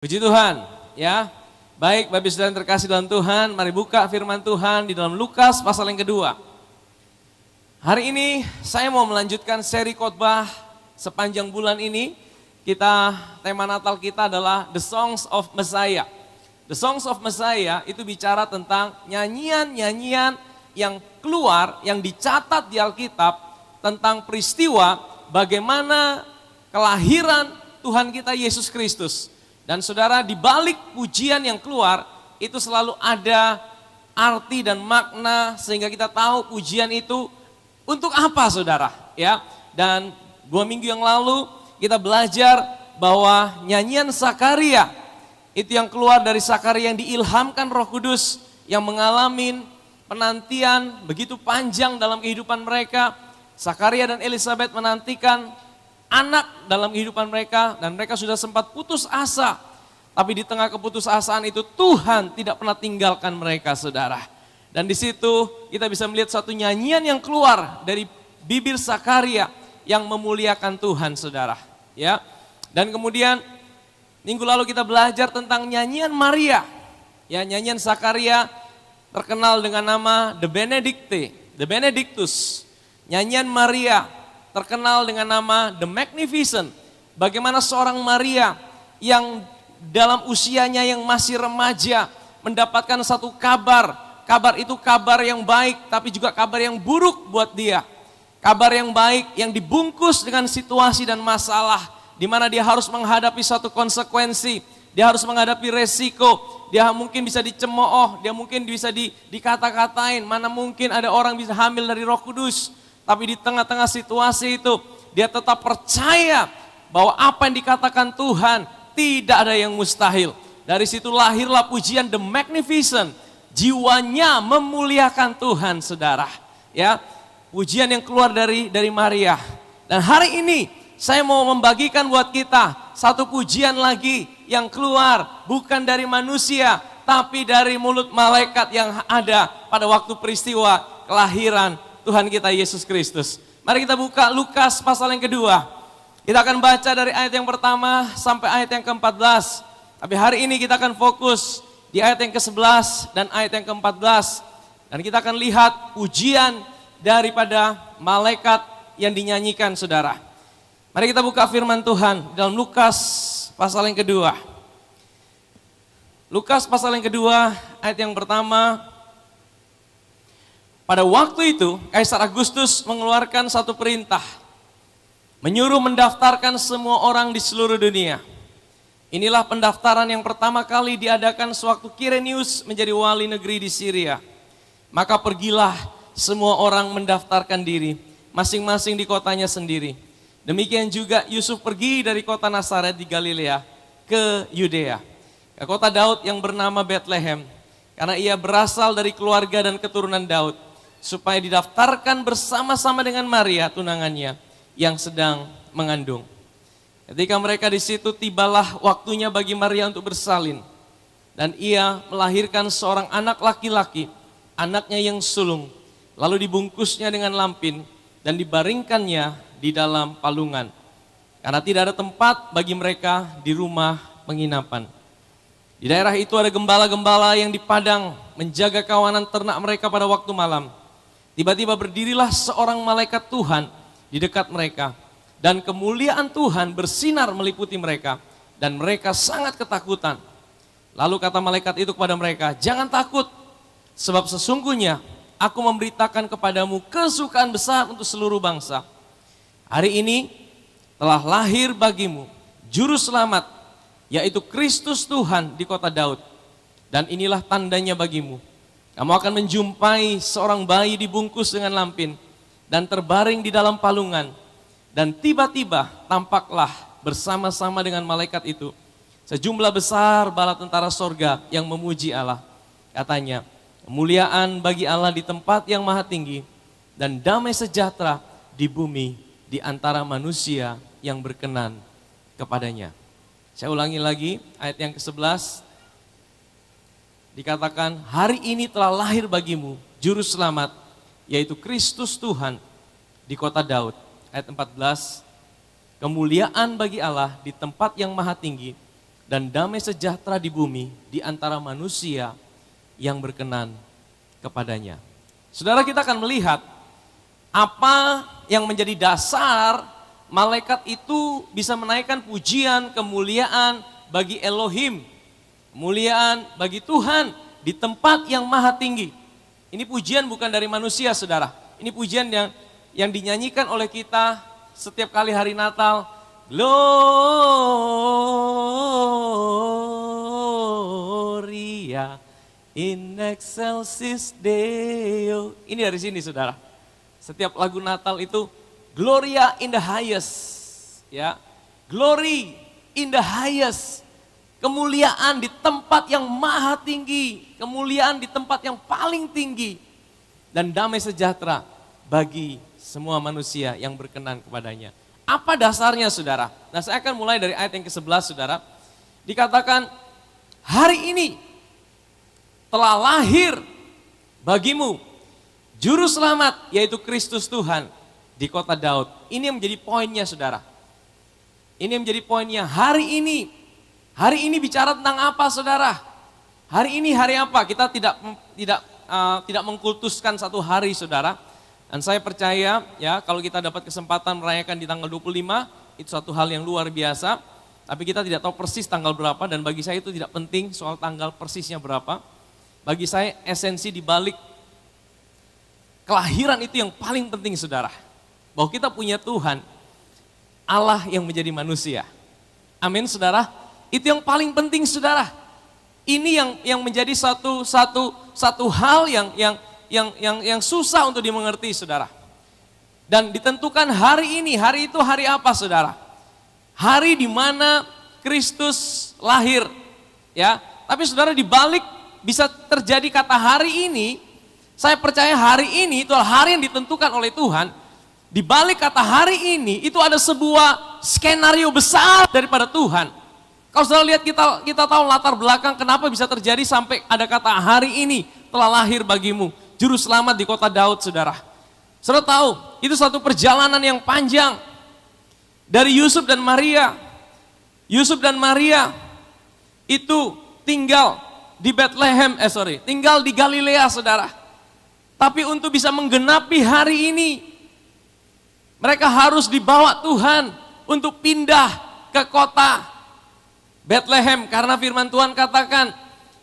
Puji Tuhan, ya. Baik, Bapak Ibu Saudara yang terkasih dalam Tuhan, mari buka firman Tuhan di dalam Lukas pasal yang kedua. Hari ini saya mau melanjutkan seri khotbah sepanjang bulan ini. Tema Natal kita adalah The Songs of Messiah. The Songs of Messiah itu bicara tentang nyanyian-nyanyian yang keluar, yang dicatat di Alkitab tentang peristiwa bagaimana kelahiran Tuhan kita Yesus Kristus. Dan saudara, di balik pujian yang keluar itu selalu ada arti dan makna sehingga kita tahu pujian itu untuk apa, saudara, ya. Dan 2 minggu yang lalu kita belajar bahwa nyanyian Sakaria itu yang keluar dari Sakaria yang diilhamkan Roh Kudus, yang mengalami penantian begitu panjang dalam kehidupan mereka. Sakaria dan Elisabet menantikan anak dalam kehidupan mereka dan mereka sudah sempat putus asa. Tapi di tengah keputusasaan itu Tuhan tidak pernah tinggalkan mereka, saudara. Dan di situ kita bisa melihat satu nyanyian yang keluar dari bibir Sakaria yang memuliakan Tuhan, saudara. Ya. Dan kemudian minggu lalu kita belajar tentang nyanyian Maria. Ya, nyanyian Sakaria terkenal dengan nama The Benedicte, The Benedictus. Nyanyian Maria terkenal dengan nama The Magnificent. Bagaimana seorang Maria yang dalam usianya yang masih remaja mendapatkan satu kabar. Kabar itu kabar yang baik tapi juga kabar yang buruk buat dia. Kabar yang baik yang dibungkus dengan situasi dan masalah di mana dia harus menghadapi satu konsekuensi. Dia harus menghadapi resiko. Dia mungkin bisa dicemooh, dia mungkin bisa dikata-katain. Mana mungkin ada orang bisa hamil dari Roh Kudus. Tapi di tengah-tengah situasi itu, dia tetap percaya bahwa apa yang dikatakan Tuhan tidak ada yang mustahil. Dari situ lahirlah pujian The Magnificent. Jiwanya memuliakan Tuhan, saudara. Ya, pujian yang keluar dari Maria. Dan hari ini saya mau membagikan buat kita satu pujian lagi yang keluar bukan dari manusia, tapi dari mulut malaikat yang ada pada waktu peristiwa kelahiran Tuhan kita Yesus Kristus. Mari kita buka Lukas pasal yang kedua. Kita akan baca dari ayat yang pertama sampai ayat yang ke-14. Tapi hari ini kita akan fokus di ayat yang ke-11 dan ayat yang ke-14. Dan kita akan lihat pujian daripada malaikat yang dinyanyikan, saudara. Mari kita buka firman Tuhan dalam Lukas pasal yang kedua. Lukas pasal yang kedua ayat yang pertama. Pada waktu itu, Kaisar Agustus mengeluarkan satu perintah, menyuruh mendaftarkan semua orang di seluruh dunia. Inilah pendaftaran yang pertama kali diadakan sewaktu Kirenius menjadi wali negeri di Syria. Maka pergilah semua orang mendaftarkan diri, masing-masing di kotanya sendiri. Demikian juga Yusuf pergi dari kota Nazaret di Galilea ke Yudea, ke kota Daud yang bernama Bethlehem, karena ia berasal dari keluarga dan keturunan Daud, supaya didaftarkan bersama-sama dengan Maria tunangannya yang sedang mengandung. Ketika mereka di situ, tibalah waktunya bagi Maria untuk bersalin, dan ia melahirkan seorang anak laki-laki, anaknya yang sulung, lalu dibungkusnya dengan lampin dan dibaringkannya di dalam palungan, karena tidak ada tempat bagi mereka di rumah penginapan. Di daerah itu ada gembala-gembala yang di padang menjaga kawanan ternak mereka pada waktu malam. Tiba-tiba berdirilah seorang malaikat Tuhan di dekat mereka, dan kemuliaan Tuhan bersinar meliputi mereka, dan mereka sangat ketakutan. Lalu kata malaikat itu kepada mereka, "Jangan takut, sebab sesungguhnya aku memberitakan kepadamu kesukaan besar untuk seluruh bangsa. Hari ini telah lahir bagimu juru selamat, yaitu Kristus Tuhan di kota Daud. Dan inilah tandanya bagimu. Kamu akan menjumpai seorang bayi dibungkus dengan lampin dan terbaring di dalam palungan. Dan tiba-tiba tampaklah bersama-sama dengan malaikat itu sejumlah besar bala tentara sorga yang memuji Allah. Katanya, kemuliaan bagi Allah di tempat yang maha tinggi, dan damai sejahtera di bumi di antara manusia yang berkenan kepadanya." Saya ulangi lagi ayat yang ke-11. Dikatakan, hari ini telah lahir bagimu juru selamat, yaitu Kristus Tuhan di kota Daud. Ayat 14, kemuliaan bagi Allah di tempat yang maha tinggi, dan damai sejahtera di bumi di antara manusia yang berkenan kepadanya. Saudara, kita akan melihat apa yang menjadi dasar malaikat itu bisa menaikkan pujian, kemuliaan bagi Elohim, kemuliaan bagi Tuhan di tempat yang maha tinggi. Ini pujian bukan dari manusia, saudara. Ini pujian yang dinyanyikan oleh kita setiap kali hari Natal. Gloria in excelsis Deo. Ini dari sini, saudara. Setiap lagu Natal itu Gloria in the highest, ya. Glory in the highest. Kemuliaan di tempat yang maha tinggi, kemuliaan di tempat yang paling tinggi, dan damai sejahtera bagi semua manusia yang berkenan kepadanya. Apa dasarnya, saudara? Nah, saya akan mulai dari ayat yang ke-11, saudara. Dikatakan, hari ini telah lahir bagimu Juru Selamat, yaitu Kristus Tuhan di kota Daud. Ini yang menjadi poinnya, saudara. Ini yang menjadi poinnya. Hari ini bicara tentang apa, saudara? Hari ini hari apa? Kita tidak mengkultuskan satu hari, saudara. Dan saya percaya ya, kalau kita dapat kesempatan merayakan di tanggal 25, itu satu hal yang luar biasa. Tapi kita tidak tahu persis tanggal berapa, dan bagi saya itu tidak penting soal tanggal persisnya berapa. Bagi saya esensi di balik kelahiran itu yang paling penting, saudara. Bahwa kita punya Tuhan, Allah yang menjadi manusia. Amin, saudara. Itu yang paling penting, saudara. Ini yang menjadi satu hal yang susah untuk dimengerti, saudara. Dan ditentukan hari ini, hari itu hari apa, saudara? Hari di mana Kristus lahir, ya. Tapi saudara, di balik bisa terjadi kata hari ini, saya percaya hari ini itu hari yang ditentukan oleh Tuhan. Di balik kata hari ini itu ada sebuah skenario besar daripada Tuhan. Kalau saudara lihat, kita tahu latar belakang kenapa bisa terjadi sampai ada kata hari ini telah lahir bagimu Juru Selamat di kota Daud, saudara. Saudara tahu, itu satu perjalanan yang panjang dari Yusuf dan Maria. Yusuf dan Maria itu tinggal di tinggal di Galilea, saudara. Tapi untuk bisa menggenapi hari ini, mereka harus dibawa Tuhan untuk pindah ke kota Bethlehem. Karena firman Tuhan katakan,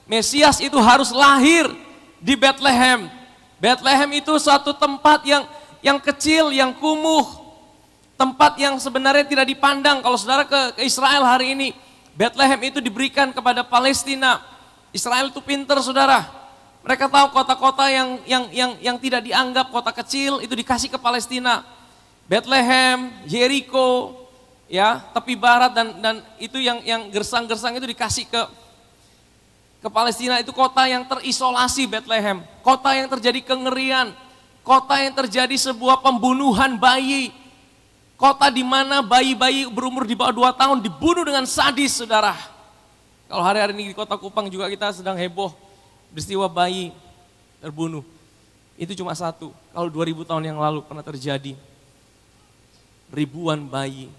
Mesias itu harus lahir di Bethlehem. Bethlehem itu suatu tempat yang kecil, yang kumuh. Tempat yang sebenarnya tidak dipandang. Kalau saudara ke Israel hari ini, Bethlehem itu diberikan kepada Palestina. Israel itu pintar, saudara. Mereka tahu kota-kota yang tidak dianggap kota kecil itu dikasih ke Palestina. Bethlehem, Jericho, ya, tepi barat dan itu yang gersang-gersang itu dikasih ke Palestina. Itu kota yang terisolasi, Bethlehem. Kota yang terjadi kengerian, kota yang terjadi sebuah pembunuhan bayi. Kota di mana bayi-bayi berumur di bawah 2 tahun dibunuh dengan sadis, saudara. Kalau hari-hari ini di kota Kupang juga kita sedang heboh, peristiwa bayi terbunuh. Itu cuma satu, kalau 2000 tahun yang lalu pernah terjadi. Ribuan bayi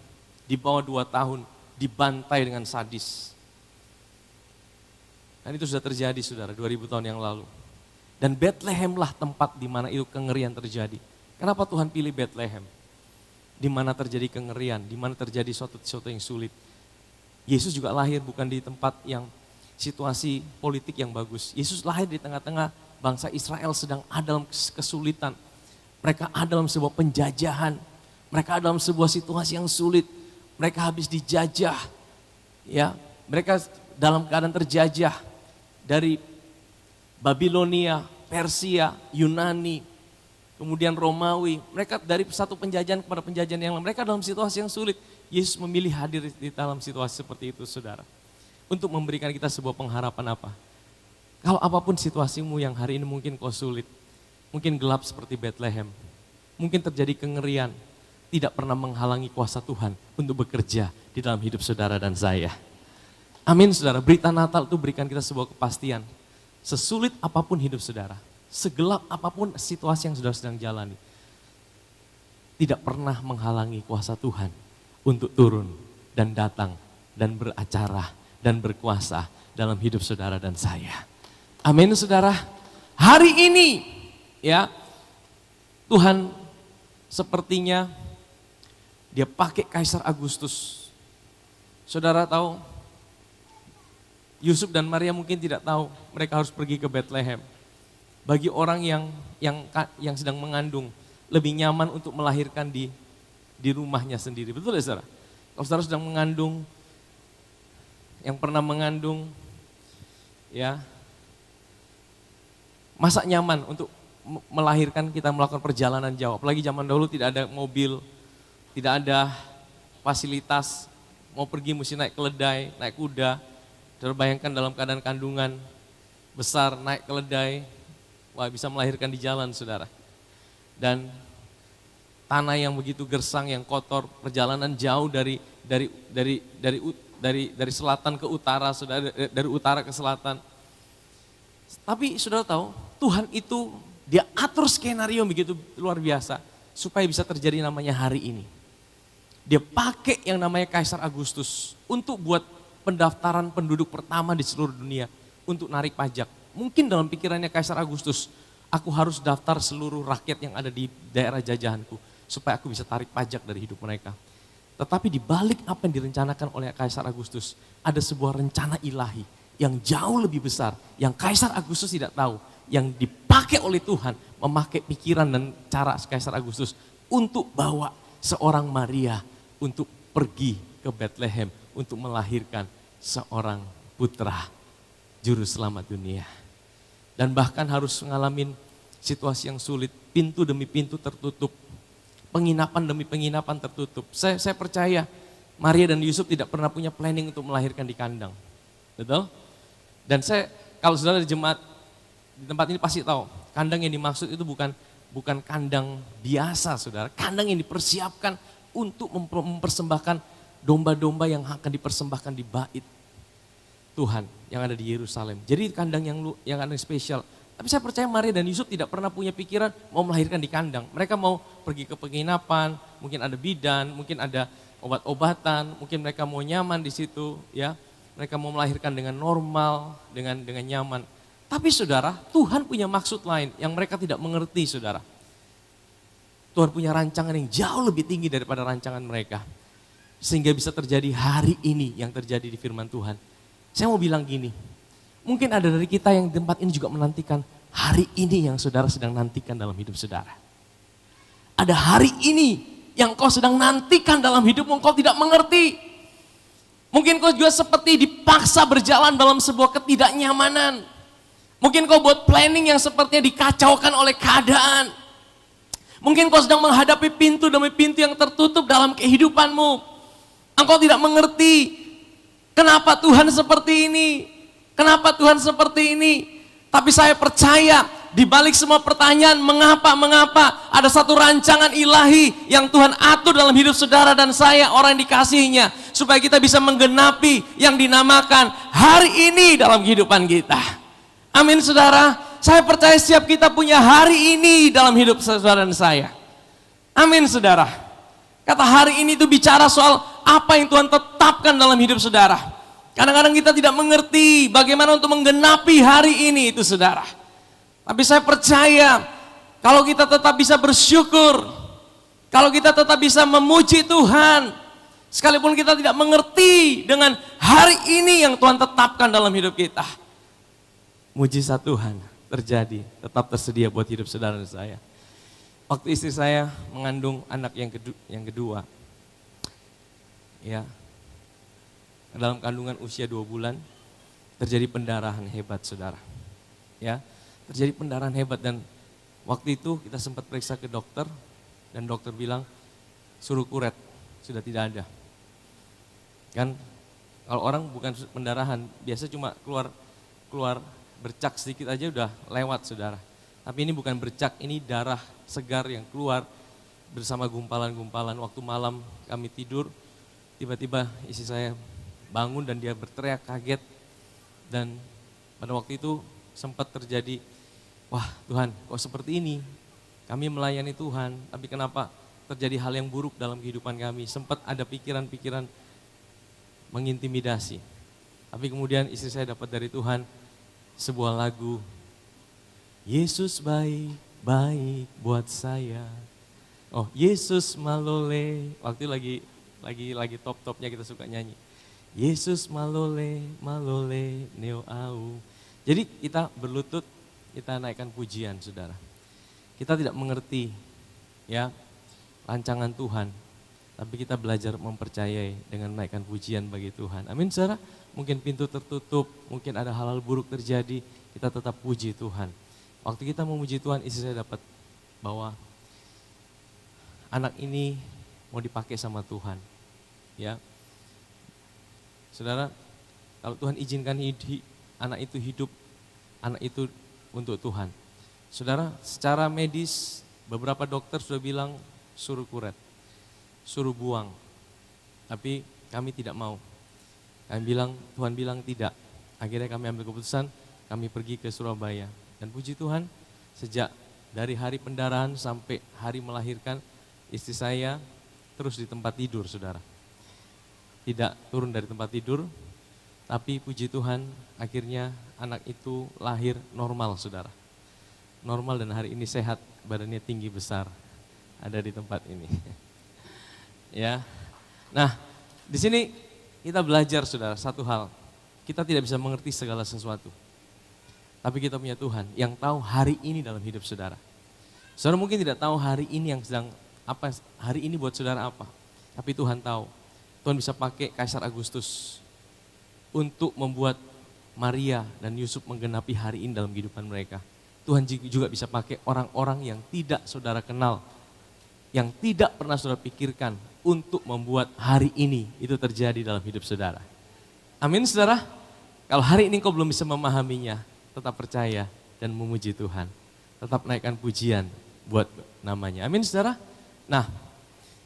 di bawah 2 tahun dibantai dengan sadis. Dan itu sudah terjadi, saudara, 2000 tahun yang lalu. Dan Bethlehemlah tempat di mana itu kengerian terjadi. Kenapa Tuhan pilih Bethlehem? Di mana terjadi kengerian, di mana terjadi sesuatu yang sulit. Yesus juga lahir bukan di tempat yang situasi politik yang bagus. Yesus lahir di tengah-tengah bangsa Israel sedang ada dalam kesulitan. Mereka ada dalam sebuah penjajahan. Mereka ada dalam sebuah situasi yang sulit. Mereka habis dijajah. Ya, mereka dalam keadaan terjajah dari Babilonia, Persia, Yunani, kemudian Romawi. Mereka dari satu penjajahan kepada penjajahan yang lain. Mereka dalam situasi yang sulit. Yesus memilih hadir di dalam situasi seperti itu, saudara. Untuk memberikan kita sebuah pengharapan apa? Kalau apapun situasimu yang hari ini mungkin kau sulit. Mungkin gelap seperti Bethlehem. Mungkin terjadi kengerian. Tidak pernah menghalangi kuasa Tuhan untuk bekerja di dalam hidup saudara dan saya. Amin, saudara. Berita Natal itu berikan kita sebuah kepastian. Sesulit apapun hidup saudara, segelap apapun situasi yang saudara sedang jalani, tidak pernah menghalangi kuasa Tuhan untuk turun dan datang dan beracara dan berkuasa dalam hidup saudara dan saya. Amin saudara. Hari ini ya Tuhan sepertinya dia pakai Kaisar Agustus. Saudara tahu, Yusuf dan Maria mungkin tidak tahu mereka harus pergi ke Bethlehem. Bagi orang yang sedang mengandung, lebih nyaman untuk melahirkan di rumahnya sendiri. Betul ya saudara? Kalau saudara sedang mengandung, yang pernah mengandung, ya masa nyaman untuk melahirkan kita melakukan perjalanan jauh. Apalagi zaman dahulu tidak ada mobil, tidak ada fasilitas, mau pergi mesti naik keledai, naik kuda. Saudara bayangkan dalam keadaan kandungan besar, naik keledai, wah bisa melahirkan di jalan saudara. Dan tanah yang begitu gersang, yang kotor, perjalanan jauh dari selatan ke utara, saudara, dari utara ke selatan. Tapi saudara tahu, Tuhan itu dia atur skenario begitu luar biasa supaya bisa terjadi namanya hari ini. Dia pakai yang namanya Kaisar Agustus untuk buat pendaftaran penduduk pertama di seluruh dunia untuk narik pajak. Mungkin dalam pikirannya Kaisar Agustus, aku harus daftar seluruh rakyat yang ada di daerah jajahanku supaya aku bisa tarik pajak dari hidup mereka. Tetapi di balik apa yang direncanakan oleh Kaisar Agustus, ada sebuah rencana ilahi yang jauh lebih besar, yang Kaisar Agustus tidak tahu, yang dipakai oleh Tuhan, memakai pikiran dan cara Kaisar Agustus untuk bawa seorang Maria untuk pergi ke Bethlehem untuk melahirkan seorang putra juru selamat dunia. Dan bahkan harus mengalami situasi yang sulit, pintu demi pintu tertutup, penginapan demi penginapan tertutup. Saya percaya Maria dan Yusuf tidak pernah punya planning untuk melahirkan di kandang. Betul? Dan kalau saudara di jemaat di tempat ini pasti tahu, kandang yang dimaksud itu bukan kandang biasa saudara, kandang yang dipersiapkan untuk mempersembahkan domba-domba yang akan dipersembahkan di bait Tuhan yang ada di Yerusalem. Jadi kandang yang ada spesial. Tapi saya percaya Maria dan Yusuf tidak pernah punya pikiran mau melahirkan di kandang. Mereka mau pergi ke penginapan, mungkin ada bidan, mungkin ada obat-obatan, mungkin mereka mau nyaman di situ, ya. Mereka mau melahirkan dengan normal, dengan nyaman. Tapi saudara, Tuhan punya maksud lain yang mereka tidak mengerti saudara. Tuhan punya rancangan yang jauh lebih tinggi daripada rancangan mereka. Sehingga bisa terjadi hari ini yang terjadi di firman Tuhan. Saya mau bilang gini, mungkin ada dari kita yang di tempat ini juga menantikan hari ini yang saudara sedang nantikan dalam hidup saudara. Ada hari ini yang kau sedang nantikan dalam hidupmu, kau tidak mengerti. Mungkin kau juga seperti dipaksa berjalan dalam sebuah ketidaknyamanan. Mungkin kau buat planning yang sepertinya dikacaukan oleh keadaan. Mungkin kau sedang menghadapi pintu demi pintu yang tertutup dalam kehidupanmu. Engkau tidak mengerti kenapa Tuhan seperti ini. Kenapa Tuhan seperti ini? Tapi saya percaya di balik semua pertanyaan mengapa ada satu rancangan ilahi yang Tuhan atur dalam hidup saudara dan saya, orang yang dikasihinya, supaya kita bisa menggenapi yang dinamakan hari ini dalam kehidupan kita. Amin saudara. Saya percaya setiap kita punya hari ini dalam hidup saudara dan saya. Amin saudara. Kata hari ini itu bicara soal apa yang Tuhan tetapkan dalam hidup saudara. Kadang-kadang kita tidak mengerti bagaimana untuk menggenapi hari ini itu saudara. Tapi saya percaya kalau kita tetap bisa bersyukur, kalau kita tetap bisa memuji Tuhan, sekalipun kita tidak mengerti dengan hari ini yang Tuhan tetapkan dalam hidup kita, mujizat Tuhan terjadi, tetap tersedia buat hidup saudara dan saya. Waktu istri saya mengandung anak yang kedua, ya, dalam kandungan usia 2 bulan, terjadi pendarahan hebat saudara. Ya, terjadi pendarahan hebat dan waktu itu kita sempat periksa ke dokter dan dokter bilang suruh kuret, sudah tidak ada. Kan kalau orang bukan pendarahan, biasa cuma keluar bercak sedikit aja udah lewat saudara. Tapi ini bukan bercak, ini darah segar yang keluar bersama gumpalan-gumpalan. Waktu malam kami tidur, tiba-tiba istri saya bangun dan dia berteriak kaget. Dan pada waktu itu sempat terjadi, wah Tuhan kok seperti ini? Kami melayani Tuhan, tapi kenapa terjadi hal yang buruk dalam kehidupan kami? Sempat ada pikiran-pikiran mengintimidasi. Tapi kemudian istri saya dapat dari Tuhan sebuah lagu, Yesus baik, baik buat saya. Oh, Yesus malole, waktu lagi top-topnya kita suka nyanyi. Yesus malole, malole, neo au. Jadi kita berlutut, kita naikkan pujian, saudara. Kita tidak mengerti ya rancangan Tuhan, tapi kita belajar mempercayai dengan naikkan pujian bagi Tuhan. Amin, saudara. Mungkin pintu tertutup, mungkin ada hal-hal buruk terjadi, kita tetap puji Tuhan. Waktu kita memuji Tuhan, istri saya dapat bahwa anak ini mau dipakai sama Tuhan. Ya, saudara, kalau Tuhan izinkan anak itu hidup, anak itu untuk Tuhan. Saudara, secara medis beberapa dokter sudah bilang suruh kuret, suruh buang. Tapi kami tidak mau. Tuhan bilang tidak. Akhirnya kami ambil keputusan, kami pergi ke Surabaya. Dan puji Tuhan, sejak dari hari pendarahan sampai hari melahirkan, istri saya terus di tempat tidur, saudara. Tidak turun dari tempat tidur, tapi puji Tuhan akhirnya anak itu lahir normal, saudara. Normal dan hari ini sehat, badannya tinggi besar, ada di tempat ini. Ya, nah di sini kita belajar, saudara, satu hal, kita tidak bisa mengerti segala sesuatu. Tapi kita punya Tuhan yang tahu hari ini dalam hidup saudara. Saudara mungkin tidak tahu hari ini yang sedang apa, hari ini buat saudara apa. Tapi Tuhan tahu. Tuhan bisa pakai Kaisar Agustus untuk membuat Maria dan Yusuf menggenapi hari ini dalam kehidupan mereka. Tuhan juga bisa pakai orang-orang yang tidak saudara kenal, yang tidak pernah saudara pikirkan untuk membuat hari ini itu terjadi dalam hidup saudara. Amin, saudara. Kalau hari ini kau belum bisa memahaminya, tetap percaya dan memuji Tuhan. Tetap naikkan pujian buat namanya. Amin, saudara. Nah,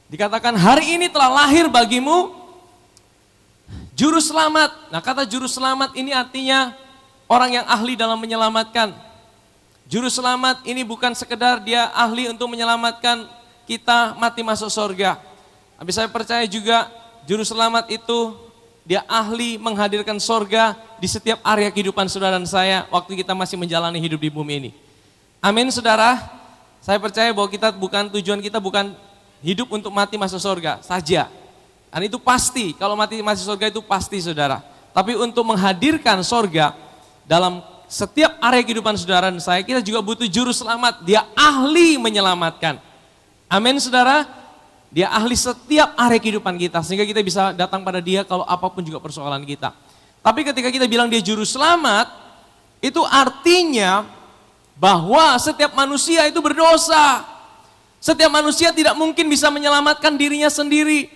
dikatakan hari ini telah lahir bagimu juru selamat. Nah, kata juru selamat ini artinya orang yang ahli dalam menyelamatkan. Juru selamat ini bukan sekedar dia ahli untuk menyelamatkan kita mati masuk surga. Tapi saya percaya juga juru selamat itu dia ahli menghadirkan surga di setiap area kehidupan saudara dan saya waktu kita masih menjalani hidup di bumi ini. Amin, saudara. Saya percaya bahwa tujuan kita bukan hidup untuk mati masuk surga saja. Dan itu pasti, kalau mati masuk surga itu pasti, saudara. Tapi untuk menghadirkan surga dalam setiap area kehidupan saudara dan saya, kita juga butuh juru selamat. Dia ahli menyelamatkan. Amin, saudara. Dia ahli setiap area kehidupan kita, sehingga kita bisa datang pada dia kalau apapun juga persoalan kita. Tapi ketika kita bilang dia juru selamat, itu artinya bahwa setiap manusia itu berdosa. Setiap manusia tidak mungkin bisa menyelamatkan dirinya sendiri.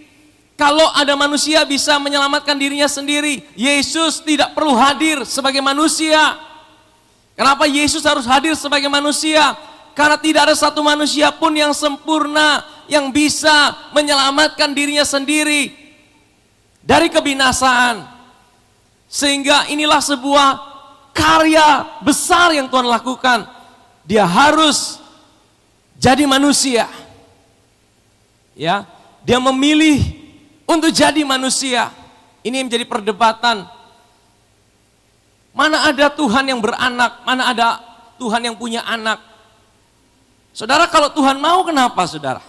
Kalau ada manusia bisa menyelamatkan dirinya sendiri, Yesus tidak perlu hadir sebagai manusia. Kenapa Yesus harus hadir sebagai manusia? Karena tidak ada satu manusia pun yang sempurna, yang bisa menyelamatkan dirinya sendiri dari kebinasaan. Sehingga inilah sebuah karya besar yang Tuhan lakukan. Dia harus jadi manusia. Ya, dia memilih untuk jadi manusia. Ini yang menjadi perdebatan. Mana ada Tuhan yang beranak, mana ada Tuhan yang punya anak. Saudara, kalau Tuhan mau kenapa, saudara?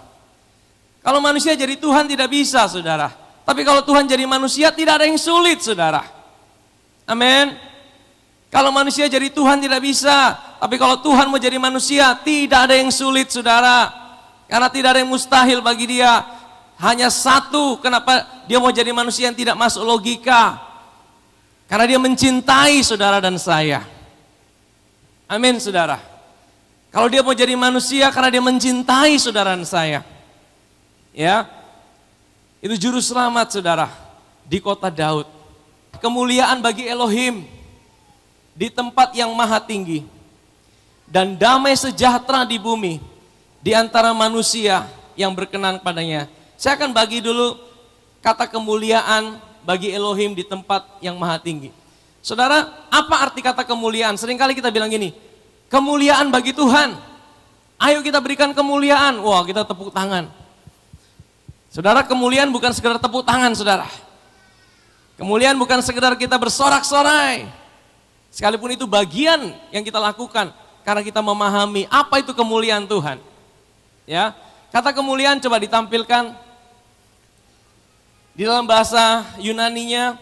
Kalau manusia jadi Tuhan tidak bisa, saudara. Tapi kalau Tuhan jadi manusia tidak ada yang sulit, saudara. Amin. Kalau manusia jadi Tuhan tidak bisa, tapi kalau Tuhan mau jadi manusia tidak ada yang sulit, saudara. Karena tidak ada yang mustahil bagi dia. Hanya satu, kenapa dia mau jadi manusia yang tidak masuk logika. Karena dia mencintai saudara dan saya. Amin, saudara. Kalau dia mau jadi manusia karena dia mencintai saudara dan saya. Ya, itu juru selamat, saudara, di kota Daud. Kemuliaan bagi Elohim di tempat yang maha tinggi. Dan damai sejahtera di bumi di antara manusia yang berkenan padanya. Saya akan bagi dulu kata kemuliaan bagi Elohim di tempat yang maha tinggi. Saudara, apa arti kata kemuliaan? Seringkali kita bilang gini, kemuliaan bagi Tuhan. Ayo kita berikan kemuliaan. Wah, kita tepuk tangan. Saudara, kemuliaan bukan sekedar tepuk tangan, saudara. Kemuliaan bukan sekedar kita bersorak-sorai. Sekalipun itu bagian yang kita lakukan karena kita memahami apa itu kemuliaan Tuhan. Ya, kata kemuliaan coba ditampilkan di dalam bahasa Yunaninya.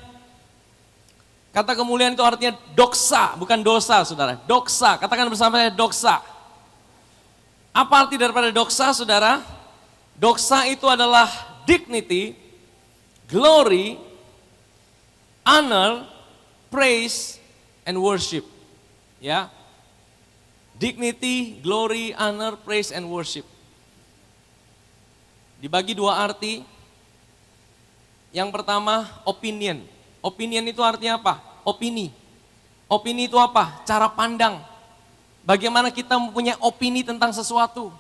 Kata kemuliaan itu artinya doksa, bukan dosa, saudara. Doksa, katakan bersama saya doksa. Apa arti daripada doksa, saudara? Doksa itu adalah dignity, glory, honor, praise, and worship. Ya. Dignity, glory, honor, praise, and worship. Dibagi dua arti. Yang pertama, opinion. Opinion itu artinya apa? Opini. Opini itu apa? Cara pandang. Bagaimana kita mempunyai opini tentang sesuatu.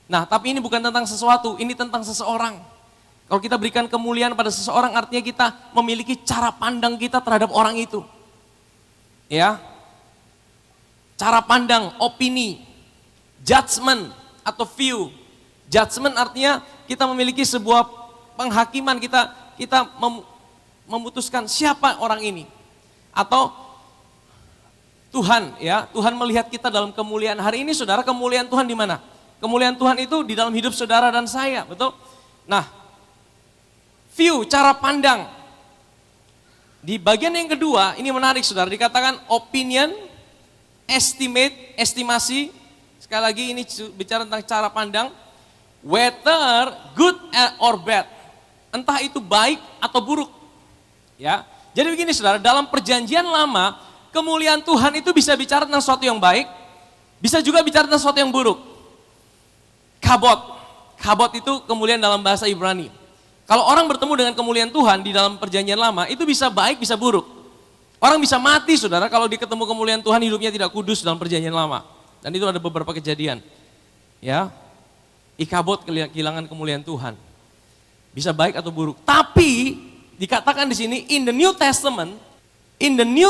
Nah, tapi ini bukan tentang sesuatu, ini tentang seseorang. Kalau kita berikan kemuliaan pada seseorang, artinya kita memiliki cara pandang kita terhadap orang itu. Ya, cara pandang, opini, judgment atau view. Judgment artinya kita memiliki sebuah penghakiman, kita memutuskan siapa orang ini. Atau Tuhan, ya, Tuhan melihat kita dalam kemuliaan. Hari ini saudara, kemuliaan Tuhan di mana? Kemuliaan Tuhan itu di dalam hidup saudara dan saya, betul? Nah, view, cara pandang. Di bagian yang kedua, ini menarik saudara, dikatakan opinion, estimate, estimasi. Sekali lagi ini bicara tentang cara pandang. Whether good or bad. Entah itu baik atau buruk. Ya. Jadi begini saudara, dalam perjanjian lama, kemuliaan Tuhan itu bisa bicara tentang sesuatu yang baik, bisa juga bicara tentang sesuatu yang buruk. Kabot itu kemuliaan dalam bahasa Ibrani. Kalau orang bertemu dengan kemuliaan Tuhan di dalam perjanjian lama, itu bisa baik, bisa buruk. Orang bisa mati saudara kalau ketemu kemuliaan Tuhan, hidupnya tidak kudus dalam perjanjian lama. Dan itu ada beberapa kejadian. Ya, Ikabod kehilangan kemuliaan Tuhan. Bisa baik atau buruk. Tapi dikatakan di sini in the New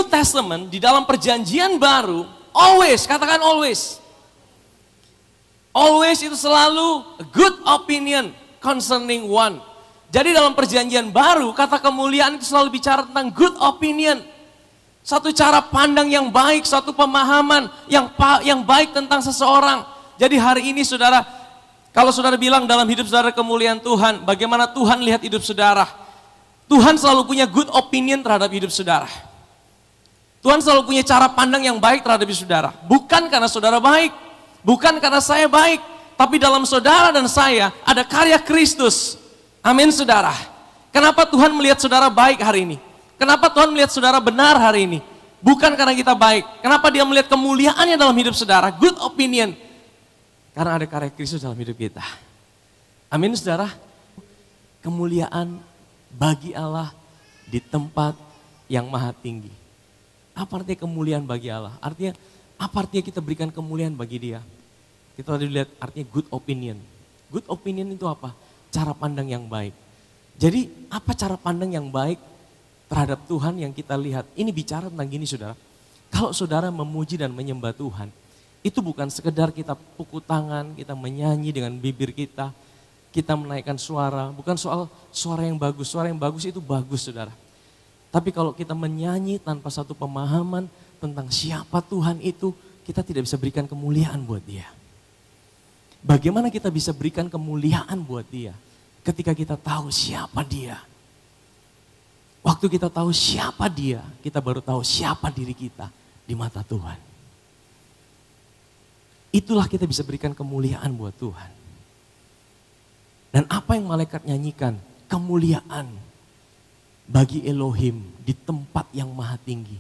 Testament di dalam perjanjian baru, always, katakan always. Always itu selalu a good opinion concerning one. Jadi dalam perjanjian baru, kata kemuliaan itu selalu bicara tentang good opinion. Satu cara pandang yang baik, satu pemahaman yang baik tentang seseorang. Jadi hari ini saudara, kalau saudara bilang dalam hidup saudara kemuliaan Tuhan, bagaimana Tuhan lihat hidup saudara? Tuhan selalu punya good opinion terhadap hidup saudara. Tuhan selalu punya cara pandang yang baik terhadap hidup saudara. Bukan karena saudara baik, bukan karena saya baik, tapi dalam saudara dan saya ada karya Kristus. Amin saudara. Kenapa Tuhan melihat saudara baik hari ini? Kenapa Tuhan melihat saudara benar hari ini? Bukan karena kita baik. Kenapa dia melihat kemuliaannya dalam hidup saudara? Good opinion. Karena ada karya Kristus dalam hidup kita. Amin saudara. Kemuliaan bagi Allah di tempat yang maha tinggi. Apa artinya kemuliaan bagi Allah? Artinya, apa artinya kita berikan kemuliaan bagi dia? Kita tadi lihat artinya good opinion. Good opinion itu apa? Cara pandang yang baik. Jadi apa cara pandang yang baik terhadap Tuhan yang kita lihat? Ini bicara tentang gini saudara. Kalau saudara memuji dan menyembah Tuhan, itu bukan sekedar kita pukul tangan, kita menyanyi dengan bibir kita menaikkan suara. Bukan soal suara yang bagus. Suara yang bagus itu bagus saudara. Tapi kalau kita menyanyi tanpa satu pemahaman tentang siapa Tuhan itu, kita tidak bisa berikan kemuliaan buat dia. Bagaimana kita bisa berikan kemuliaan buat dia ketika kita tahu siapa dia? Waktu kita tahu siapa dia, kita baru tahu siapa diri kita di mata Tuhan. Itulah kita bisa berikan kemuliaan buat Tuhan. Dan apa yang malaikat nyanyikan? Kemuliaan bagi Elohim di tempat yang maha tinggi.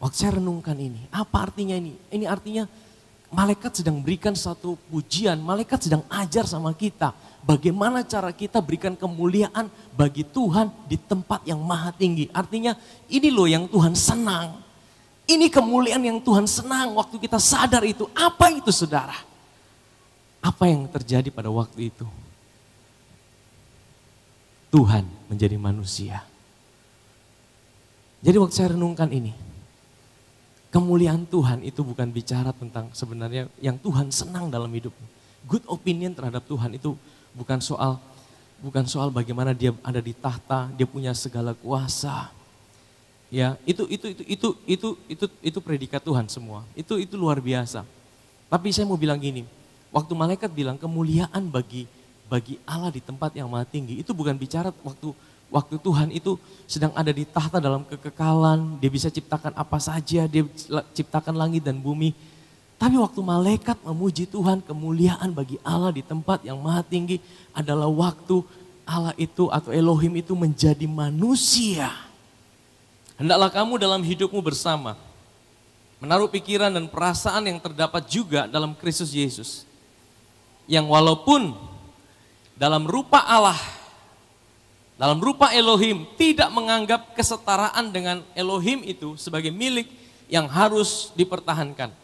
Waktu saya renungkan ini, apa artinya ini? Ini artinya malaikat sedang berikan satu pujian, malaikat sedang ajar sama kita. Bagaimana cara kita berikan kemuliaan bagi Tuhan di tempat yang maha tinggi. Artinya ini loh yang Tuhan senang. Ini kemuliaan yang Tuhan senang waktu kita sadar itu. Apa itu saudara? Apa yang terjadi pada waktu itu? Tuhan menjadi manusia. Jadi waktu saya renungkan ini, kemuliaan Tuhan itu bukan bicara tentang sebenarnya yang Tuhan senang dalam hidupmu. Good opinion terhadap Tuhan itu bukan Bukan soal bagaimana dia ada di tahta, dia punya segala kuasa. Ya, itu predikat Tuhan semua. Itu luar biasa. Tapi saya mau bilang gini, waktu malaikat bilang kemuliaan bagi Allah di tempat yang maha tinggi, itu bukan bicara waktu Tuhan itu sedang ada di tahta dalam kekekalan, dia bisa ciptakan apa saja, dia ciptakan langit dan bumi. Tapi waktu malaikat memuji Tuhan, kemuliaan bagi Allah di tempat yang maha tinggi adalah waktu Allah itu atau Elohim itu menjadi manusia. Hendaklah kamu dalam hidupmu bersama menaruh pikiran dan perasaan yang terdapat juga dalam Kristus Yesus. Yang walaupun dalam rupa Allah, dalam rupa Elohim, tidak menganggap kesetaraan dengan Elohim itu sebagai milik yang harus dipertahankan.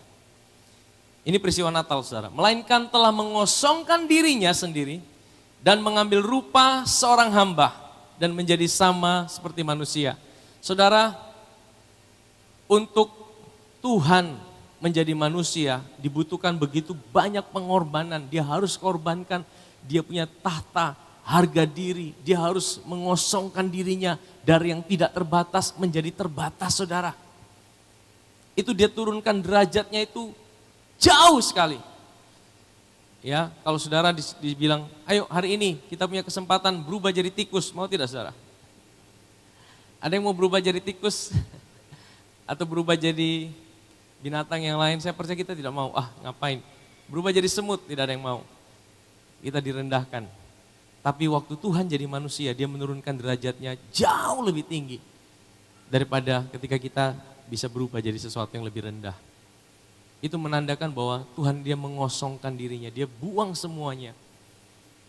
Ini peristiwa Natal, saudara. Melainkan telah mengosongkan dirinya sendiri dan mengambil rupa seorang hamba dan menjadi sama seperti manusia. Saudara, untuk Tuhan menjadi manusia dibutuhkan begitu banyak pengorbanan. Dia harus korbankan, dia punya tahta, harga diri. Dia harus mengosongkan dirinya dari yang tidak terbatas menjadi terbatas, saudara. Itu dia turunkan derajatnya itu jauh sekali. Ya, kalau saudara dibilang, ayo hari ini kita punya kesempatan berubah jadi tikus, mau tidak saudara? Ada yang mau berubah jadi tikus? Atau berubah jadi binatang yang lain? Saya percaya kita tidak mau, ngapain? Berubah jadi semut, tidak ada yang mau. Kita direndahkan. Tapi waktu Tuhan jadi manusia, dia menurunkan derajatnya jauh lebih tinggi daripada ketika kita bisa berubah jadi sesuatu yang lebih rendah. Itu menandakan bahwa Tuhan dia mengosongkan dirinya, dia buang semuanya,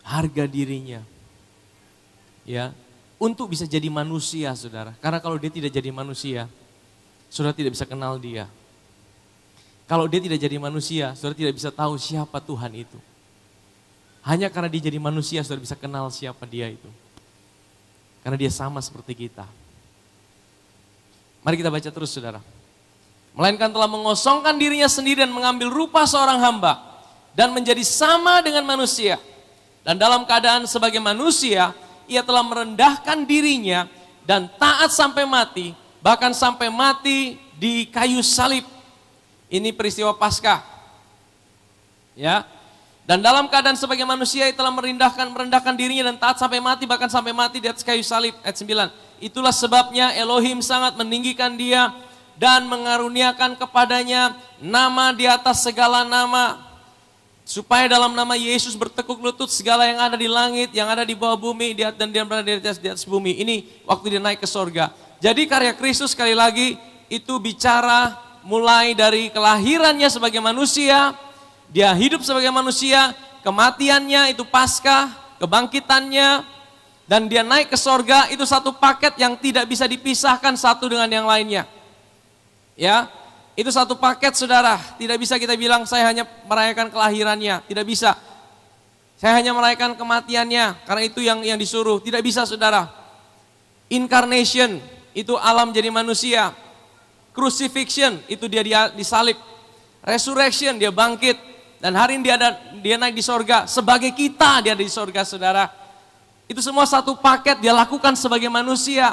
harga dirinya, ya, untuk bisa jadi manusia, saudara. Karena kalau dia tidak jadi manusia, saudara tidak bisa kenal dia. Kalau dia tidak jadi manusia, saudara tidak bisa tahu siapa Tuhan itu. Hanya karena dia jadi manusia, saudara bisa kenal siapa dia itu. Karena dia sama seperti kita. Mari kita baca terus, saudara. Melainkan telah mengosongkan dirinya sendiri dan mengambil rupa seorang hamba dan menjadi sama dengan manusia. Dan dalam keadaan sebagai manusia, ia telah merendahkan dirinya dan taat sampai mati, bahkan sampai mati di kayu salib. Ini peristiwa Paskah. Ya. Dan dalam keadaan sebagai manusia, ia telah merendahkan dirinya dan taat sampai mati, bahkan sampai mati di atas kayu salib. Ayat 9. Itulah sebabnya Elohim sangat meninggikan dia dan mengaruniakan kepadanya nama di atas segala nama, supaya dalam nama Yesus bertekuk lutut segala yang ada di langit, yang ada di bawah bumi, dan dia berada di atas bumi. Ini waktu dia naik ke sorga. Jadi karya Kristus sekali lagi itu bicara mulai dari kelahirannya sebagai manusia, dia hidup sebagai manusia, kematiannya itu Paskah, kebangkitannya, dan dia naik ke sorga. Itu satu paket yang tidak bisa dipisahkan satu dengan yang lainnya. Ya, itu satu paket, saudara. Tidak bisa kita bilang saya hanya merayakan kelahirannya, tidak bisa. Saya hanya merayakan kematiannya karena itu yang disuruh, tidak bisa, saudara. Incarnation itu alam jadi manusia. Crucifixion itu dia disalib. Resurrection dia bangkit, dan hari ini dia naik di sorga. Sebagai kita dia ada di sorga, saudara. Itu semua satu paket dia lakukan sebagai manusia.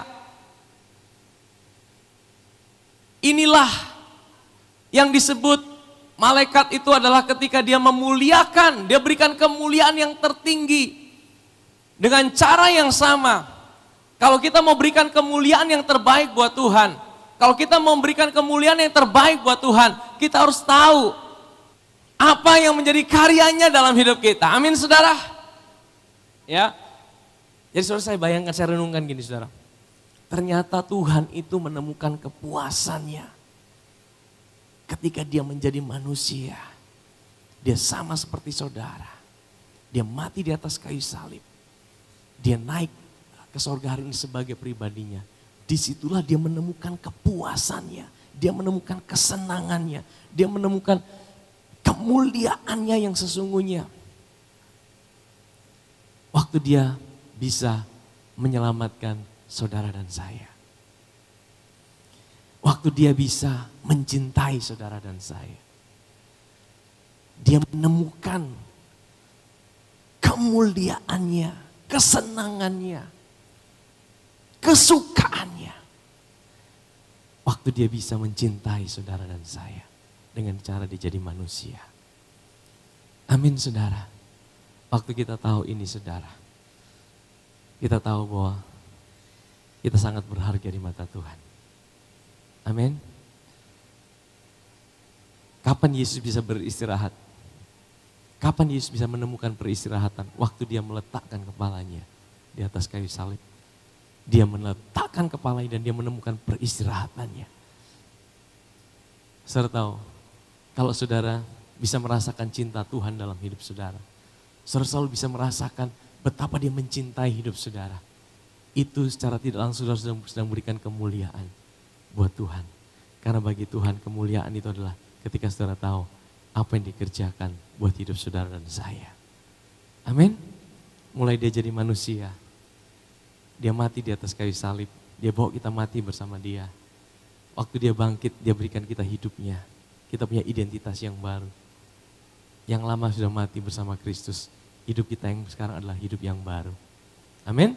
Inilah yang disebut malaikat itu adalah ketika dia memuliakan, dia berikan kemuliaan yang tertinggi. Dengan cara yang sama, kalau kita mau berikan kemuliaan yang terbaik buat Tuhan, kalau kita mau memberikan kemuliaan yang terbaik buat Tuhan, kita harus tahu apa yang menjadi karyanya dalam hidup kita. Amin, saudara. Ya. Jadi saudara, saya bayangkan, saya renungkan gini, saudara. Ternyata Tuhan itu menemukan kepuasannya ketika dia menjadi manusia. Dia sama seperti saudara. Dia mati di atas kayu salib. Dia naik ke sorga hari ini sebagai pribadinya. Disitulah dia menemukan kepuasannya. Dia menemukan kesenangannya. Dia menemukan kemuliaannya yang sesungguhnya. Waktu dia bisa menyelamatkan saudara dan saya. Waktu dia bisa mencintai saudara dan saya. Dia menemukan kemuliaannya kesenangannya, kesukaannya. Waktu dia bisa mencintai saudara dan saya dengan cara dia jadi manusia. Amin saudara. Waktu kita tahu ini saudara, kita tahu bahwa kita sangat berharga di mata Tuhan. Amin. Kapan Yesus bisa beristirahat? Kapan Yesus bisa menemukan peristirahatan? Waktu dia meletakkan kepalanya di atas kayu salib. Dia meletakkan kepalanya dan dia menemukan peristirahatannya. Saudara tahu, kalau saudara bisa merasakan cinta Tuhan dalam hidup saudara, saudara selalu bisa merasakan betapa dia mencintai hidup saudara. Itu secara tidak langsung saudara sedang memberikan kemuliaan buat Tuhan. Karena bagi Tuhan kemuliaan itu adalah ketika saudara tahu apa yang dikerjakan buat hidup saudara dan saya. Amin. Mulai dia jadi manusia, dia mati di atas kayu salib, dia bawa kita mati bersama dia. Waktu dia bangkit, dia berikan kita hidupnya. Kita punya identitas yang baru. Yang lama sudah mati bersama Kristus, hidup kita yang sekarang adalah hidup yang baru. Amin.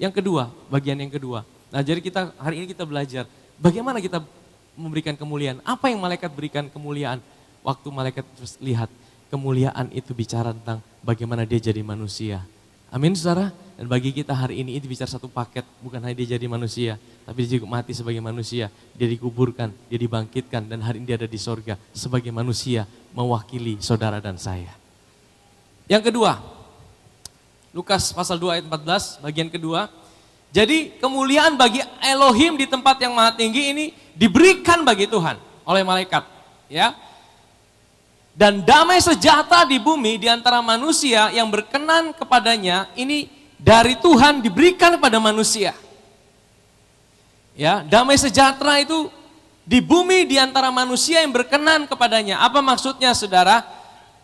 Yang kedua, bagian yang kedua. Nah jadi kita hari ini kita belajar bagaimana kita memberikan kemuliaan. Apa yang malaikat berikan kemuliaan? Waktu malaikat terus lihat kemuliaan itu bicara tentang bagaimana dia jadi manusia. Amin saudara. Dan bagi kita hari ini itu bicara satu paket. Bukan hanya dia jadi manusia, tapi dia juga mati sebagai manusia. Dia dikuburkan, dia dibangkitkan dan hari ini dia ada di sorga sebagai manusia mewakili saudara dan saya. Yang kedua, Lukas pasal 2 ayat 14 bagian kedua. Jadi kemuliaan bagi Elohim di tempat yang maha tinggi ini diberikan bagi Tuhan oleh malaikat. Ya. Dan damai sejahtera di bumi di antara manusia yang berkenan kepadanya ini dari Tuhan diberikan kepada manusia. Ya, damai sejahtera itu di bumi di antara manusia yang berkenan kepadanya. Apa maksudnya saudara?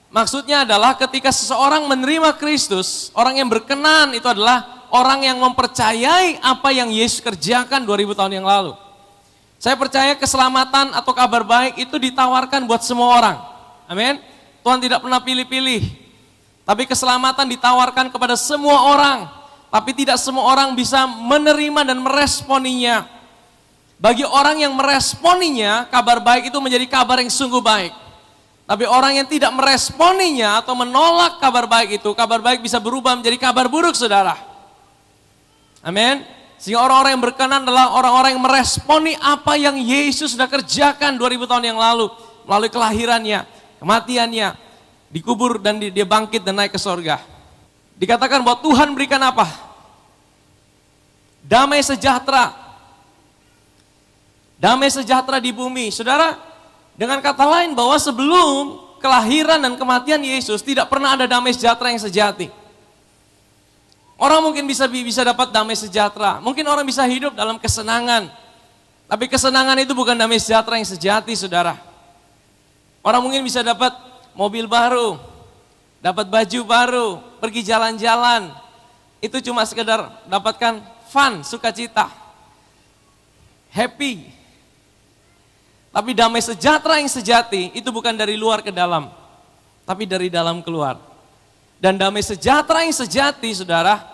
Maksudnya adalah ketika seseorang menerima Kristus, orang yang berkenan itu adalah orang yang mempercayai apa yang Yesus kerjakan 2000 tahun yang lalu. Saya percaya keselamatan atau kabar baik itu ditawarkan buat semua orang. Amin. Tuhan tidak pernah pilih-pilih. Tapi keselamatan ditawarkan kepada semua orang. Tapi tidak semua orang bisa menerima dan meresponinya. Bagi orang yang meresponinya, kabar baik itu menjadi kabar yang sungguh baik. Tapi orang yang tidak meresponinya atau menolak kabar baik itu, kabar baik bisa berubah menjadi kabar buruk saudara. Amin. Sehingga orang-orang yang berkenan adalah orang-orang yang meresponi apa yang Yesus sudah kerjakan 2000 tahun yang lalu. Melalui kelahirannya, kematiannya, dikubur dan dia bangkit dan naik ke sorga. Dikatakan bahwa Tuhan berikan apa? Damai sejahtera. Damai sejahtera di bumi. Saudara, dengan kata lain bahwa sebelum kelahiran dan kematian Yesus tidak pernah ada damai sejahtera yang sejati. Orang mungkin bisa dapat damai sejahtera. Mungkin orang bisa hidup dalam kesenangan. Tapi kesenangan itu bukan damai sejahtera yang sejati saudara. Orang mungkin bisa dapat mobil baru, dapat baju baru, pergi jalan-jalan. Itu cuma sekedar dapatkan fun, sukacita, happy. Tapi damai sejahtera yang sejati itu bukan dari luar ke dalam, tapi dari dalam keluar. Dan damai sejahtera yang sejati saudara,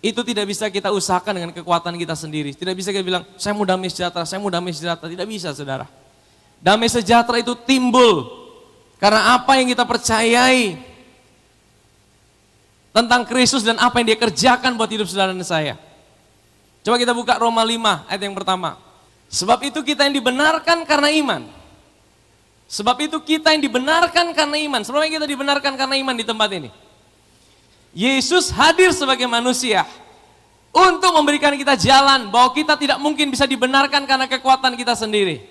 itu tidak bisa kita usahakan dengan kekuatan kita sendiri. Tidak bisa kita bilang, saya mau damai sejahtera, saya mau damai sejahtera. Tidak bisa saudara. Damai sejahtera itu timbul karena apa yang kita percayai tentang Kristus dan apa yang dia kerjakan buat hidup saudara dan saya. Coba kita buka Roma 5 ayat yang pertama. Sebab itu kita yang dibenarkan karena iman. Sebab itu kita yang dibenarkan karena iman. Sebelumnya kita dibenarkan karena iman di tempat ini. Yesus hadir sebagai manusia untuk memberikan kita jalan bahwa kita tidak mungkin bisa dibenarkan karena kekuatan kita sendiri.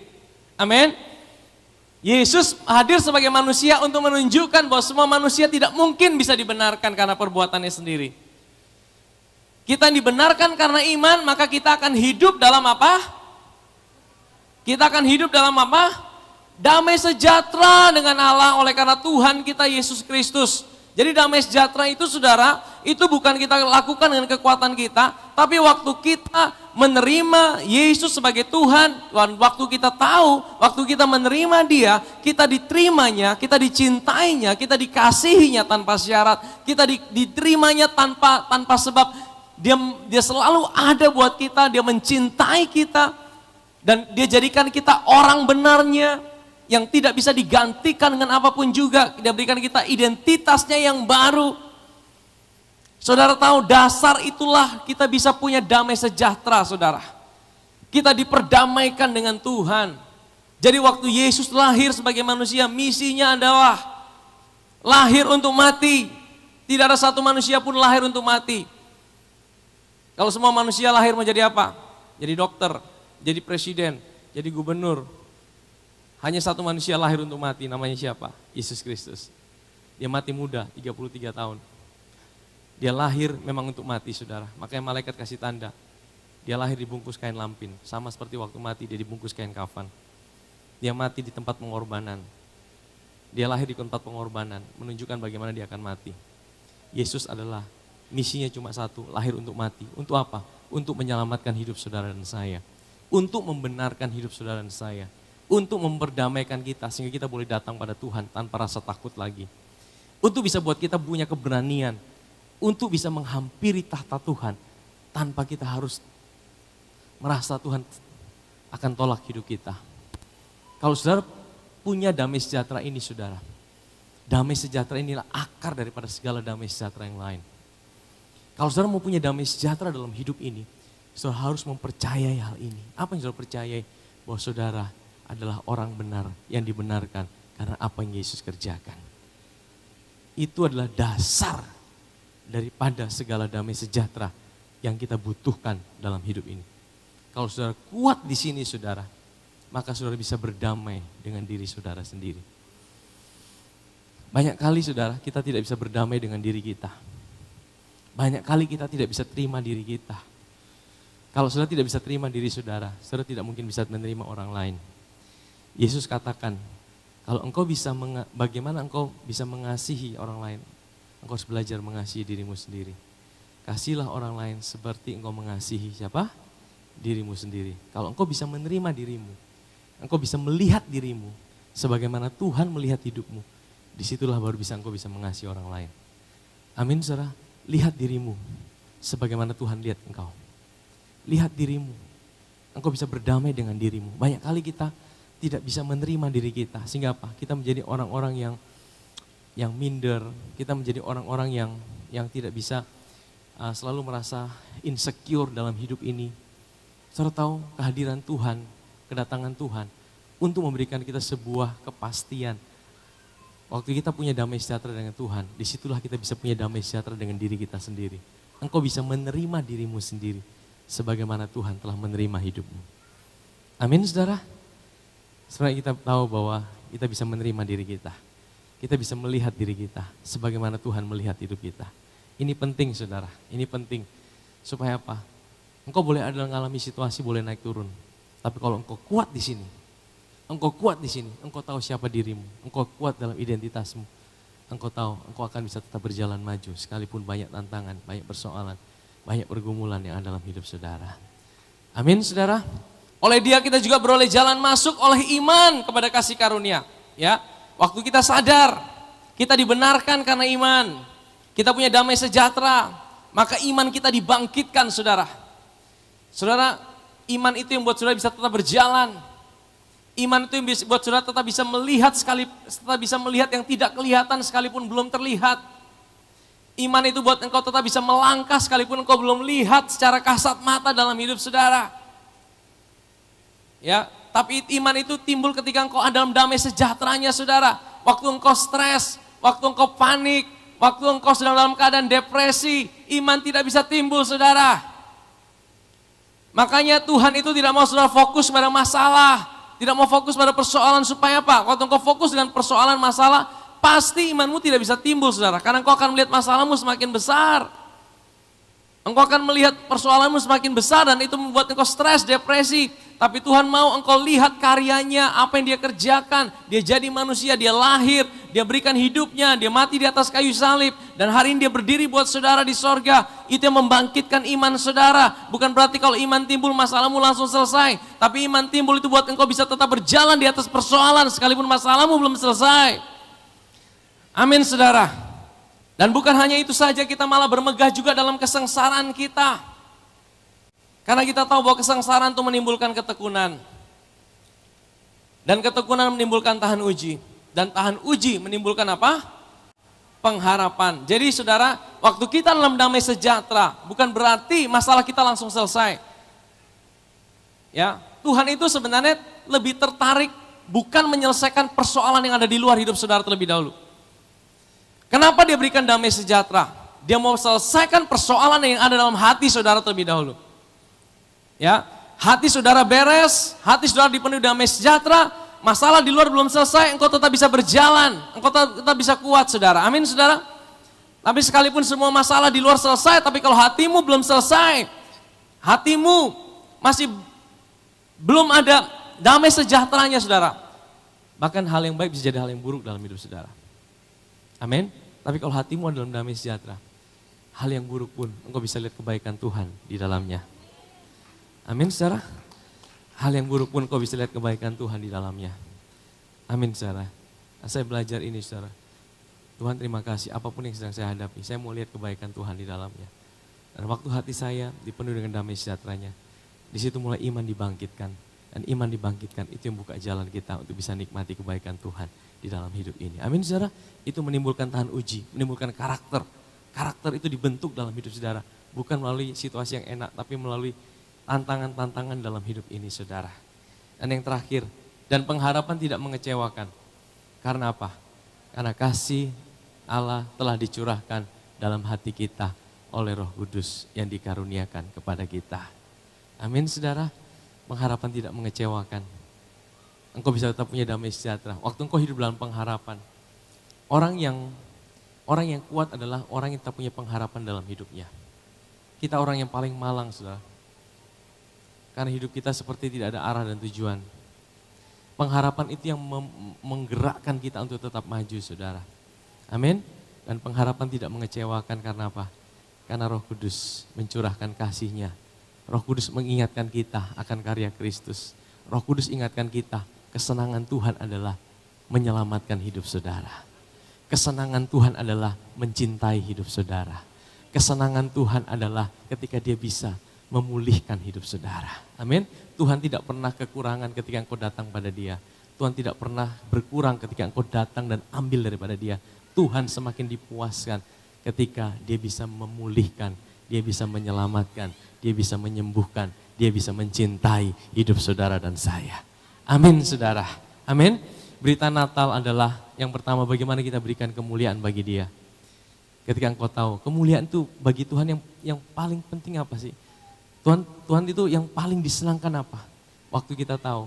Amin. Yesus hadir sebagai manusia untuk menunjukkan bahwa semua manusia tidak mungkin bisa dibenarkan karena perbuatannya sendiri. Kita yang dibenarkan karena iman, maka kita akan hidup dalam apa? Kita akan hidup dalam apa? Damai sejahtera dengan Allah oleh karena Tuhan kita Yesus Kristus. Jadi damai sejahtera itu saudara, itu bukan kita lakukan dengan kekuatan kita, tapi waktu kita menerima Yesus sebagai Tuhan, waktu kita tahu, waktu kita menerima Dia, kita diterimanya, kita dicintainya, kita dikasihinya tanpa syarat, kita diterimanya tanpa sebab. Dia selalu ada buat kita, Dia mencintai kita, dan Dia jadikan kita orang benarnya, yang tidak bisa digantikan dengan apapun juga. Dia berikan kita identitasnya yang baru. Saudara tahu dasar itulah kita bisa punya damai sejahtera, saudara. Kita diperdamaikan dengan Tuhan. Jadi waktu Yesus lahir sebagai manusia, misinya adalah lahir untuk mati. Tidak ada satu manusia pun lahir untuk mati. Kalau semua manusia lahir mau jadi apa? Jadi dokter, jadi presiden, jadi gubernur. Hanya satu manusia lahir untuk mati, namanya siapa? Yesus Kristus. Dia mati muda, 33 tahun. Dia lahir memang untuk mati, saudara. Makanya malaikat kasih tanda. Dia lahir dibungkus kain lampin. Sama seperti waktu mati dia dibungkus kain kafan. Dia mati di tempat pengorbanan. Dia lahir di tempat pengorbanan, menunjukkan bagaimana dia akan mati. Yesus adalah misinya cuma satu, lahir untuk mati. Untuk apa? Untuk menyelamatkan hidup saudara dan saya. Untuk membenarkan hidup saudara dan saya. Untuk memperdamaikan kita sehingga kita boleh datang pada Tuhan tanpa rasa takut lagi. Untuk bisa buat kita punya keberanian, untuk bisa menghampiri tahta Tuhan tanpa kita harus merasa Tuhan akan tolak hidup kita. Kalau saudara punya damai sejahtera ini, saudara, damai sejahtera inilah akar daripada segala damai sejahtera yang lain. Kalau saudara mau punya damai sejahtera dalam hidup ini, saudara harus mempercayai hal ini. Apa yang saudara percayai? Bahwa saudara adalah orang benar yang dibenarkan karena apa yang Yesus kerjakan. Itu adalah dasar daripada segala damai sejahtera yang kita butuhkan dalam hidup ini. Kalau saudara kuat di sini, saudara, maka saudara bisa berdamai dengan diri saudara sendiri. Banyak kali, saudara, kita tidak bisa berdamai dengan diri kita. Banyak kali kita tidak bisa terima diri kita. Kalau saudara tidak bisa terima diri saudara, saudara tidak mungkin bisa menerima orang lain. Yesus katakan, kalau engkau bagaimana engkau bisa mengasihi orang lain? Engkau harus belajar mengasihi dirimu sendiri. Kasihlah orang lain seperti engkau mengasihi siapa? Dirimu sendiri. Kalau engkau bisa menerima dirimu, engkau bisa melihat dirimu sebagaimana Tuhan melihat hidupmu, disitulah baru engkau bisa mengasihi orang lain. Amin, saudara. Lihat dirimu sebagaimana Tuhan lihat engkau. Lihat dirimu, engkau bisa berdamai dengan dirimu. Banyak kali kita tidak bisa menerima diri kita, sehingga apa? Kita menjadi orang-orang yang minder, kita menjadi orang-orang yang tidak bisa selalu merasa insecure dalam hidup ini. Saudara tahu kehadiran Tuhan, kedatangan Tuhan untuk memberikan kita sebuah kepastian. Waktu kita punya damai sejahtera dengan Tuhan, disitulah kita bisa punya damai sejahtera dengan diri kita sendiri. Engkau bisa menerima dirimu sendiri, sebagaimana Tuhan telah menerima hidupmu. Amin, saudara. Sebenarnya kita tahu bahwa kita bisa menerima diri kita. Kita bisa melihat diri kita sebagaimana Tuhan melihat hidup kita. Ini penting, saudara. Ini penting. Supaya apa? Engkau boleh ada mengalami situasi, boleh naik turun. Tapi kalau engkau kuat di sini, engkau tahu siapa dirimu. Engkau kuat dalam identitasmu. Engkau tahu, engkau akan bisa tetap berjalan maju. Sekalipun banyak tantangan, banyak persoalan, banyak pergumulan yang ada dalam hidup saudara. Amin, saudara. Oleh Dia kita juga beroleh jalan masuk oleh iman kepada kasih karunia. Ya, waktu kita sadar, kita dibenarkan karena iman. Kita punya damai sejahtera, maka iman kita dibangkitkan, saudara. Saudara, iman itu yang buat saudara bisa tetap berjalan. Iman itu yang buat saudara tetap bisa melihat yang tidak kelihatan sekalipun belum terlihat. Iman itu buat engkau tetap bisa melangkah sekalipun engkau belum lihat secara kasat mata dalam hidup saudara. Ya, tapi iman itu timbul ketika engkau ada dalam damai sejahteranya, saudara. Waktu engkau stres, waktu engkau panik, waktu engkau sedang dalam keadaan depresi, iman tidak bisa timbul, saudara. Makanya Tuhan itu tidak mau saudara fokus pada masalah, tidak mau fokus pada persoalan, supaya apa? Waktu engkau fokus dengan persoalan masalah, pasti imanmu tidak bisa timbul, saudara. Karena engkau akan melihat masalahmu semakin besar. Engkau akan melihat persoalanmu semakin besar dan itu membuat engkau stres, depresi. Tapi Tuhan mau engkau lihat karyanya, apa yang dia kerjakan. Dia jadi manusia, dia lahir, dia berikan hidupnya, dia mati di atas kayu salib. Dan hari ini dia berdiri buat saudara di sorga. Itu yang membangkitkan iman saudara. Bukan berarti kalau iman timbul masalahmu langsung selesai. Tapi iman timbul itu buat engkau bisa tetap berjalan di atas persoalan sekalipun masalahmu belum selesai. Amin saudara. Dan bukan hanya itu saja, kita malah bermegah juga dalam kesengsaraan kita. Karena kita tahu bahwa kesengsaraan itu menimbulkan ketekunan. Dan ketekunan menimbulkan tahan uji. Dan tahan uji menimbulkan apa? Pengharapan. Jadi saudara, waktu kita dalam damai sejahtera, bukan berarti masalah kita langsung selesai. Ya, Tuhan itu sebenarnya lebih tertarik bukan menyelesaikan persoalan yang ada di luar hidup saudara terlebih dahulu. Kenapa dia berikan damai sejahtera? Dia mau selesaikan persoalan yang ada dalam hati saudara terlebih dahulu. Ya, hati saudara beres, hati saudara dipenuhi damai sejahtera, masalah di luar belum selesai, engkau tetap bisa berjalan, engkau tetap bisa kuat saudara. Amin saudara. Tapi sekalipun semua masalah di luar selesai, tapi kalau hatimu belum selesai, hatimu masih belum ada damai sejahteranya saudara. Bahkan hal yang baik bisa jadi hal yang buruk dalam hidup saudara. Amin. Tapi kalau hatimu ada dalam damai sejahtera, hal yang buruk pun engkau bisa lihat kebaikan Tuhan di dalamnya. Amin saudara. Hal yang buruk pun engkau bisa lihat kebaikan Tuhan di dalamnya. Amin saudara. Saya belajar ini saudara. Tuhan terima kasih apapun yang sedang saya hadapi, saya mau lihat kebaikan Tuhan di dalamnya. Dan waktu hati saya dipenuhi dengan damai sejahteranya, di situ mulai iman dibangkitkan. Dan iman dibangkitkan itu yang buka jalan kita untuk bisa nikmati kebaikan Tuhan di dalam hidup ini. Amin saudara. Itu menimbulkan tahan uji, menimbulkan karakter. Karakter itu dibentuk dalam hidup saudara. Bukan melalui situasi yang enak, tapi melalui tantangan-tantangan dalam hidup ini saudara. Dan yang terakhir, dan pengharapan tidak mengecewakan. Karena apa? Karena kasih Allah telah dicurahkan dalam hati kita oleh Roh Kudus yang dikaruniakan kepada kita. Amin saudara. Pengharapan tidak mengecewakan. Engkau bisa tetap punya damai sejahtera. Waktu engkau hidup dalam pengharapan. Orang yang kuat adalah orang yang tak punya pengharapan dalam hidupnya. Kita orang yang paling malang saudara. Karena hidup kita seperti tidak ada arah dan tujuan. Pengharapan itu yang menggerakkan kita untuk tetap maju saudara. Amin. Dan pengharapan tidak mengecewakan karena apa? Karena Roh Kudus mencurahkan kasih-Nya. Roh Kudus mengingatkan kita akan karya Kristus. Roh Kudus ingatkan kita, kesenangan Tuhan adalah menyelamatkan hidup saudara. Kesenangan Tuhan adalah mencintai hidup saudara. Kesenangan Tuhan adalah ketika dia bisa memulihkan hidup saudara. Amin. Tuhan tidak pernah kekurangan ketika engkau datang pada dia. Tuhan tidak pernah berkurang ketika engkau datang dan ambil daripada dia. Tuhan semakin dipuaskan ketika dia bisa memulihkan, dia bisa menyelamatkan, dia bisa menyembuhkan, dia bisa mencintai hidup saudara dan saya. Amin saudara. Amin. Berita Natal adalah yang pertama bagaimana kita berikan kemuliaan bagi dia. Ketika engkau tahu kemuliaan itu bagi Tuhan yang paling penting apa sih? Tuhan itu yang paling disenangkan apa? Waktu kita tahu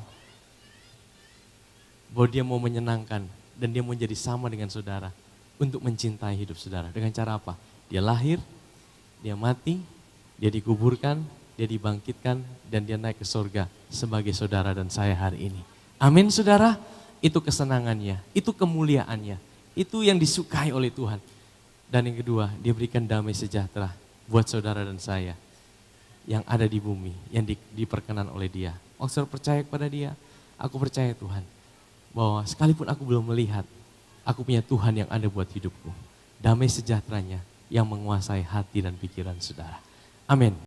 bahwa dia mau menyenangkan dan dia mau jadi sama dengan saudara untuk mencintai hidup saudara. Dengan cara apa? Dia lahir, dia mati, dia dikuburkan, dia dibangkitkan, dan dia naik ke surga sebagai saudara dan saya hari ini. Amin saudara, itu kesenangannya, itu kemuliaannya, itu yang disukai oleh Tuhan. Dan yang kedua, dia berikan damai sejahtera buat saudara dan saya yang ada di bumi, yang diperkenan oleh dia. Waktu saudara percaya kepada dia, aku percaya Tuhan, bahwa sekalipun aku belum melihat, aku punya Tuhan yang ada buat hidupku. Damai sejahteranya yang menguasai hati dan pikiran saudara. Amin.